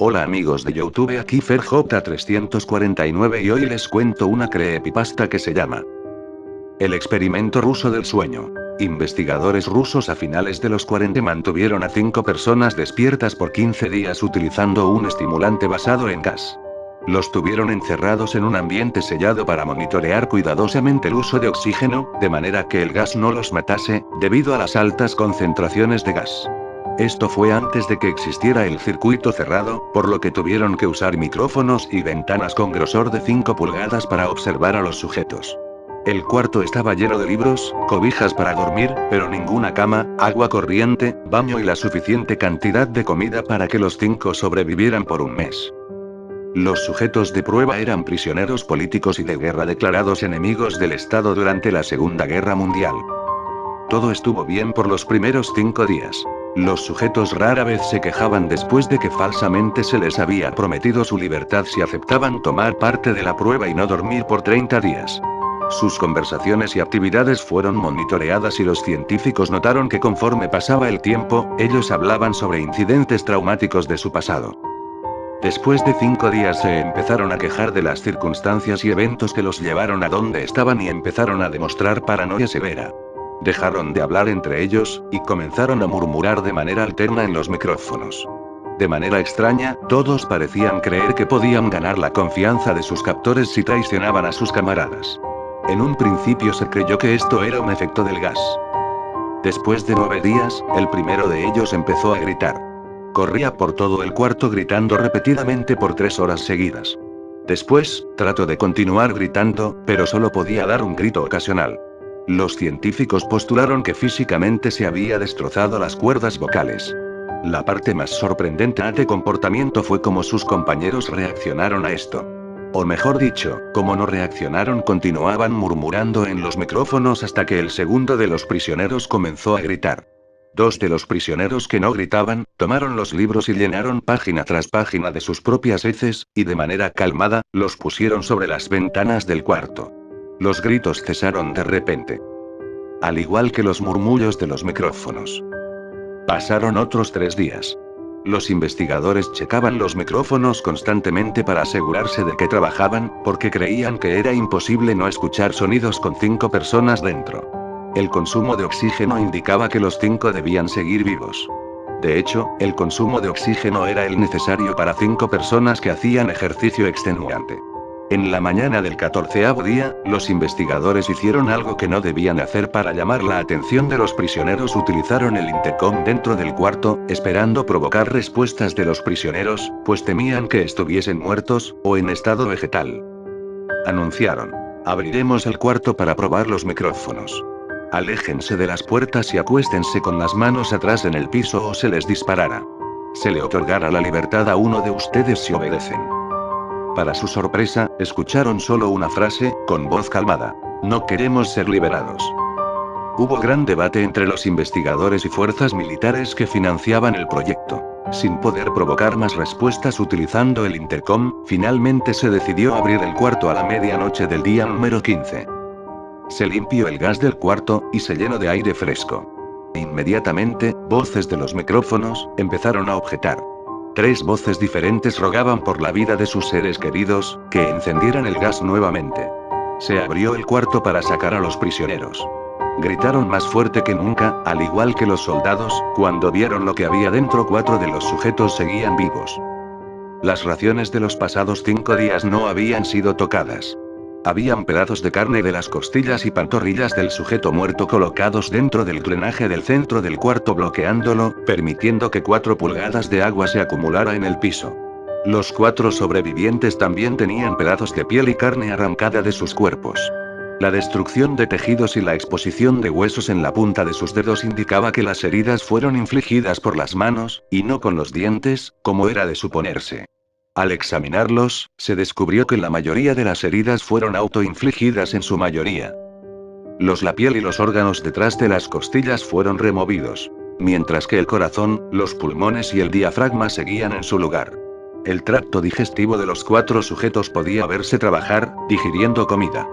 Hola amigos de YouTube, aquí FerJ349 y hoy les cuento una creepypasta que se llama El experimento ruso del sueño. Investigadores rusos a finales de los 40 mantuvieron a 5 personas despiertas por 15 días utilizando un estimulante basado en gas. Los tuvieron encerrados en un ambiente sellado para monitorear cuidadosamente el uso de oxígeno, de manera que el gas no los matase, debido a las altas concentraciones de gas. Esto fue antes de que existiera el circuito cerrado, por lo que tuvieron que usar micrófonos y ventanas con grosor de 5 pulgadas para observar a los sujetos. El cuarto estaba lleno de libros, cobijas para dormir, pero ninguna cama, agua corriente, baño y la suficiente cantidad de comida para que los 5 sobrevivieran por un mes. Los sujetos de prueba eran prisioneros políticos y de guerra declarados enemigos del Estado durante la Segunda Guerra Mundial. Todo estuvo bien por los primeros 5 días. Los sujetos rara vez se quejaban después de que falsamente se les había prometido su libertad si aceptaban tomar parte de la prueba y no dormir por 30 días. Sus conversaciones y actividades fueron monitoreadas y los científicos notaron que conforme pasaba el tiempo, ellos hablaban sobre incidentes traumáticos de su pasado. Después de 5 días se empezaron a quejar de las circunstancias y eventos que los llevaron a donde estaban y empezaron a demostrar paranoia severa. Dejaron de hablar entre ellos, y comenzaron a murmurar de manera alterna en los micrófonos. De manera extraña, todos parecían creer que podían ganar la confianza de sus captores si traicionaban a sus camaradas. En un principio se creyó que esto era un efecto del gas. Después de 9 días, el primero de ellos empezó a gritar. Corría por todo el cuarto gritando repetidamente por 3 horas seguidas. Después, trató de continuar gritando, pero solo podía dar un grito ocasional. Los científicos postularon que físicamente se había destrozado las cuerdas vocales. La parte más sorprendente de comportamiento fue cómo sus compañeros reaccionaron a esto. O mejor dicho, como no reaccionaron, continuaban murmurando en los micrófonos hasta que el segundo de los prisioneros comenzó a gritar. 2 de los prisioneros que no gritaban, tomaron los libros y llenaron página tras página de sus propias heces, y de manera calmada, los pusieron sobre las ventanas del cuarto. Los gritos cesaron de repente. Al igual que los murmullos de los micrófonos. Pasaron otros 3 días. Los investigadores checaban los micrófonos constantemente para asegurarse de que trabajaban, porque creían que era imposible no escuchar sonidos con 5 personas dentro. El consumo de oxígeno indicaba que los 5 debían seguir vivos. De hecho, el consumo de oxígeno era el necesario para 5 personas que hacían ejercicio extenuante. En la mañana del 14º día, los investigadores hicieron algo que no debían hacer para llamar la atención de los prisioneros. Utilizaron el intercom dentro del cuarto, esperando provocar respuestas de los prisioneros, pues temían que estuviesen muertos, o en estado vegetal. Anunciaron: abriremos el cuarto para probar los micrófonos. Aléjense de las puertas y acuéstense con las manos atrás en el piso o se les disparará. Se le otorgará la libertad a uno de ustedes si obedecen. Para su sorpresa, escucharon solo una frase, con voz calmada: no queremos ser liberados. Hubo gran debate entre los investigadores y fuerzas militares que financiaban el proyecto. Sin poder provocar más respuestas utilizando el intercom, finalmente se decidió abrir el cuarto a la medianoche del día número 15. Se limpió el gas del cuarto, y se llenó de aire fresco. Inmediatamente, voces de los micrófonos empezaron a objetar. 3 voces diferentes rogaban por la vida de sus seres queridos, que encendieran el gas nuevamente. Se abrió el cuarto para sacar a los prisioneros. Gritaron más fuerte que nunca, al igual que los soldados, cuando vieron lo que había dentro. 4 de los sujetos seguían vivos. Las raciones de los pasados 5 días no habían sido tocadas. Habían pedazos de carne de las costillas y pantorrillas del sujeto muerto colocados dentro del drenaje del centro del cuarto, bloqueándolo, permitiendo que 4 pulgadas de agua se acumulara en el piso. Los 4 sobrevivientes también tenían pedazos de piel y carne arrancada de sus cuerpos. La destrucción de tejidos y la exposición de huesos en la punta de sus dedos indicaba que las heridas fueron infligidas por las manos, y no con los dientes, como era de suponerse. Al examinarlos, se descubrió que la mayoría de las heridas fueron autoinfligidas en su mayoría. La piel y los órganos detrás de las costillas fueron removidos, mientras que el corazón, los pulmones y el diafragma seguían en su lugar. El tracto digestivo de los 4 sujetos podía verse trabajar, digiriendo comida.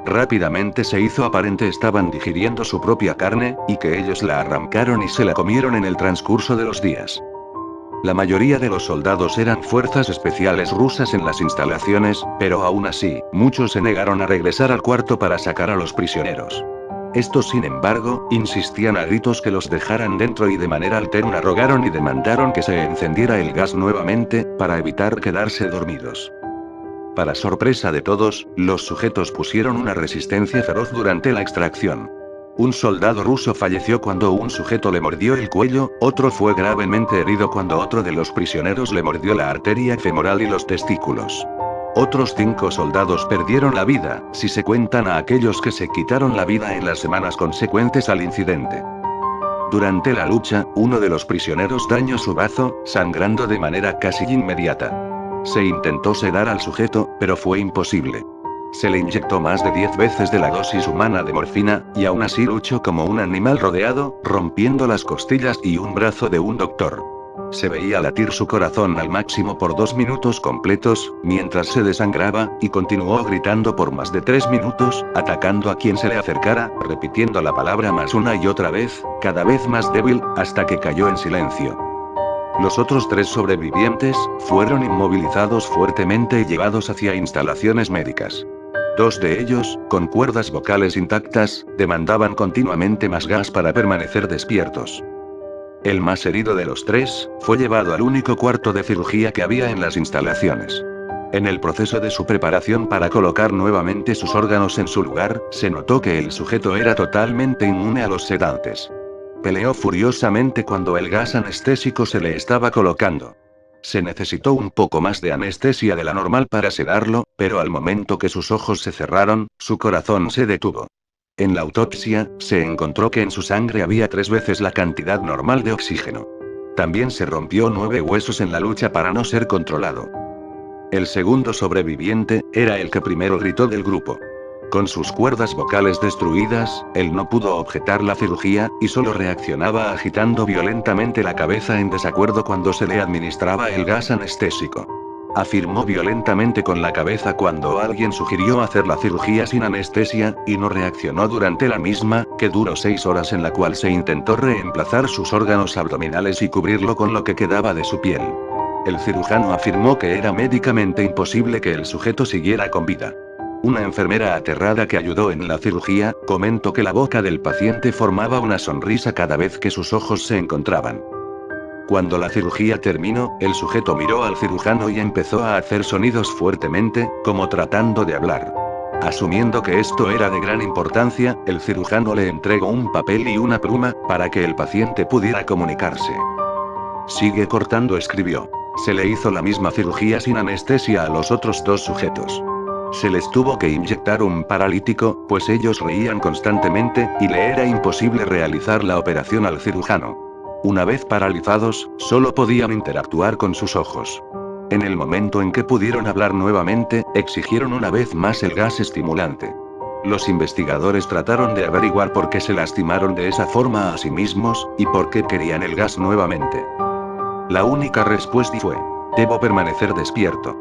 Rápidamente se hizo aparente estaban digiriendo su propia carne, y que ellos la arrancaron y se la comieron en el transcurso de los días. La mayoría de los soldados eran fuerzas especiales rusas en las instalaciones, pero aún así, muchos se negaron a regresar al cuarto para sacar a los prisioneros. Estos, sin embargo, insistían a gritos que los dejaran dentro y de manera alterna rogaron y demandaron que se encendiera el gas nuevamente, para evitar quedarse dormidos. Para sorpresa de todos, los sujetos pusieron una resistencia feroz durante la extracción. Un soldado ruso falleció cuando un sujeto le mordió el cuello, otro fue gravemente herido cuando otro de los prisioneros le mordió la arteria femoral y los testículos. Otros 5 soldados perdieron la vida, si se cuentan a aquellos que se quitaron la vida en las semanas consecuentes al incidente. Durante la lucha, uno de los prisioneros dañó su bazo, sangrando de manera casi inmediata. Se intentó sedar al sujeto, pero fue imposible. Se le inyectó más de 10 veces de la dosis humana de morfina, y aún así luchó como un animal rodeado, rompiendo las costillas y un brazo de un doctor. Se veía latir su corazón al máximo por 2 minutos completos, mientras se desangraba, y continuó gritando por más de 3 minutos, atacando a quien se le acercara, repitiendo la palabra más una y otra vez, cada vez más débil, hasta que cayó en silencio. Los otros 3 sobrevivientes fueron inmovilizados fuertemente y llevados hacia instalaciones médicas. 2 de ellos, con cuerdas vocales intactas, demandaban continuamente más gas para permanecer despiertos. El más herido de los 3, fue llevado al único cuarto de cirugía que había en las instalaciones. En el proceso de su preparación para colocar nuevamente sus órganos en su lugar, se notó que el sujeto era totalmente inmune a los sedantes. Peleó furiosamente cuando el gas anestésico se le estaba colocando. Se necesitó un poco más de anestesia de la normal para sedarlo, pero al momento que sus ojos se cerraron, su corazón se detuvo. En la autopsia, se encontró que en su sangre había 3 veces la cantidad normal de oxígeno. También se rompió 9 huesos en la lucha para no ser controlado. El segundo sobreviviente, era el que primero gritó del grupo. Con sus cuerdas vocales destruidas, él no pudo objetar la cirugía, y solo reaccionaba agitando violentamente la cabeza en desacuerdo cuando se le administraba el gas anestésico. Afirmó violentamente con la cabeza cuando alguien sugirió hacer la cirugía sin anestesia, y no reaccionó durante la misma, que duró 6 horas en la cual se intentó reemplazar sus órganos abdominales y cubrirlo con lo que quedaba de su piel. El cirujano afirmó que era médicamente imposible que el sujeto siguiera con vida. Una enfermera aterrada que ayudó en la cirugía, comentó que la boca del paciente formaba una sonrisa cada vez que sus ojos se encontraban. Cuando la cirugía terminó, el sujeto miró al cirujano y empezó a hacer sonidos fuertemente, como tratando de hablar. Asumiendo que esto era de gran importancia, el cirujano le entregó un papel y una pluma, para que el paciente pudiera comunicarse. Sigue cortando, escribió. Se le hizo la misma cirugía sin anestesia a los otros 2 sujetos. Se les tuvo que inyectar un paralítico, pues ellos reían constantemente, y le era imposible realizar la operación al cirujano. Una vez paralizados, solo podían interactuar con sus ojos. En el momento en que pudieron hablar nuevamente, exigieron una vez más el gas estimulante. Los investigadores trataron de averiguar por qué se lastimaron de esa forma a sí mismos, y por qué querían el gas nuevamente. La única respuesta fue: debo permanecer despierto.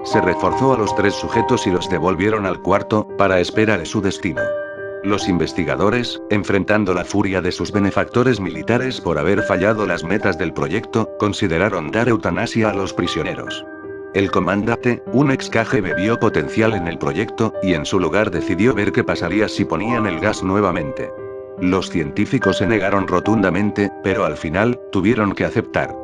Se reforzó a los 3 sujetos y los devolvieron al cuarto, para espera de su destino. Los investigadores, enfrentando la furia de sus benefactores militares por haber fallado las metas del proyecto, consideraron dar eutanasia a los prisioneros. El comandante, un ex KGB, vio potencial en el proyecto, y en su lugar decidió ver qué pasaría si ponían el gas nuevamente. Los científicos se negaron rotundamente, pero al final, tuvieron que aceptar.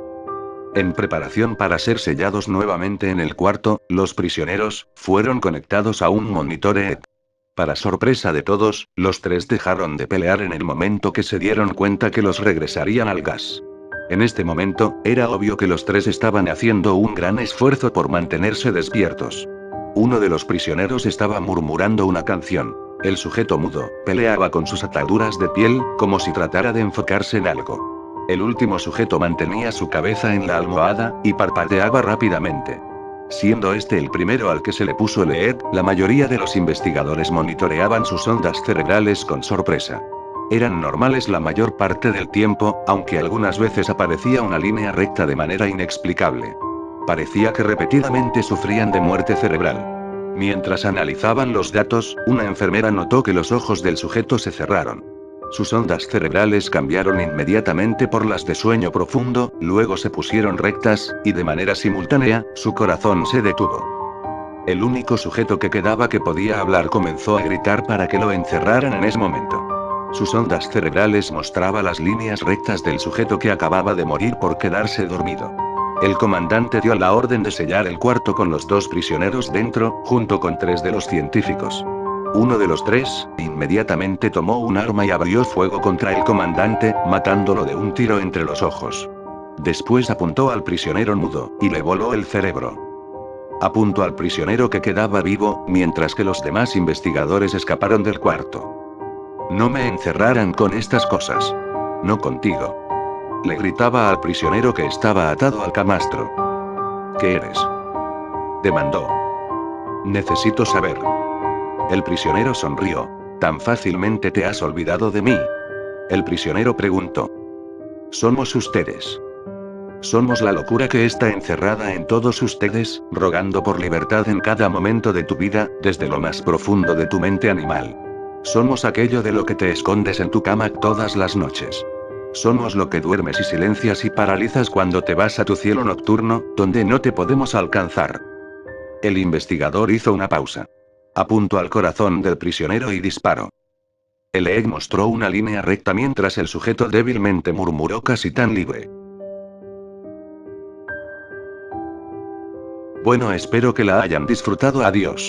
En preparación para ser sellados nuevamente en el cuarto, los prisioneros fueron conectados a un monitor EEG. Para sorpresa de todos, los 3 dejaron de pelear en el momento que se dieron cuenta que los regresarían al gas. En este momento, era obvio que los 3 estaban haciendo un gran esfuerzo por mantenerse despiertos. Uno de los prisioneros estaba murmurando una canción. El sujeto mudo peleaba con sus ataduras de piel, como si tratara de enfocarse en algo. El último sujeto mantenía su cabeza en la almohada, y parpadeaba rápidamente. Siendo este el primero al que se le puso el EEG, la mayoría de los investigadores monitoreaban sus ondas cerebrales con sorpresa. Eran normales la mayor parte del tiempo, aunque algunas veces aparecía una línea recta de manera inexplicable. Parecía que repetidamente sufrían de muerte cerebral. Mientras analizaban los datos, una enfermera notó que los ojos del sujeto se cerraron. Sus ondas cerebrales cambiaron inmediatamente por las de sueño profundo, luego se pusieron rectas, y de manera simultánea, su corazón se detuvo. El único sujeto que quedaba que podía hablar comenzó a gritar para que lo encerraran en ese momento. Sus ondas cerebrales mostraban las líneas rectas del sujeto que acababa de morir por quedarse dormido. El comandante dio la orden de sellar el cuarto con los 2 prisioneros dentro, junto con 3 de los científicos. Uno de los 3, inmediatamente tomó un arma y abrió fuego contra el comandante, matándolo de un tiro entre los ojos. Después apuntó al prisionero mudo, y le voló el cerebro. Apuntó al prisionero que quedaba vivo, mientras que los demás investigadores escaparon del cuarto. No me encerraran con estas cosas. No contigo. Le gritaba al prisionero que estaba atado al camastro. ¿Qué eres? Demandó. Necesito saber. El prisionero sonrió. ¿Tan fácilmente te has olvidado de mí? El prisionero preguntó. Somos ustedes. Somos la locura que está encerrada en todos ustedes, rogando por libertad en cada momento de tu vida, desde lo más profundo de tu mente animal. Somos aquello de lo que te escondes en tu cama todas las noches. Somos lo que duermes y silencias y paralizas cuando te vas a tu cielo nocturno, donde no te podemos alcanzar. El investigador hizo una pausa. Apuntó al corazón del prisionero y disparó. El EEG mostró una línea recta mientras el sujeto débilmente murmuró casi tan libre. Bueno, espero que la hayan disfrutado. Adiós.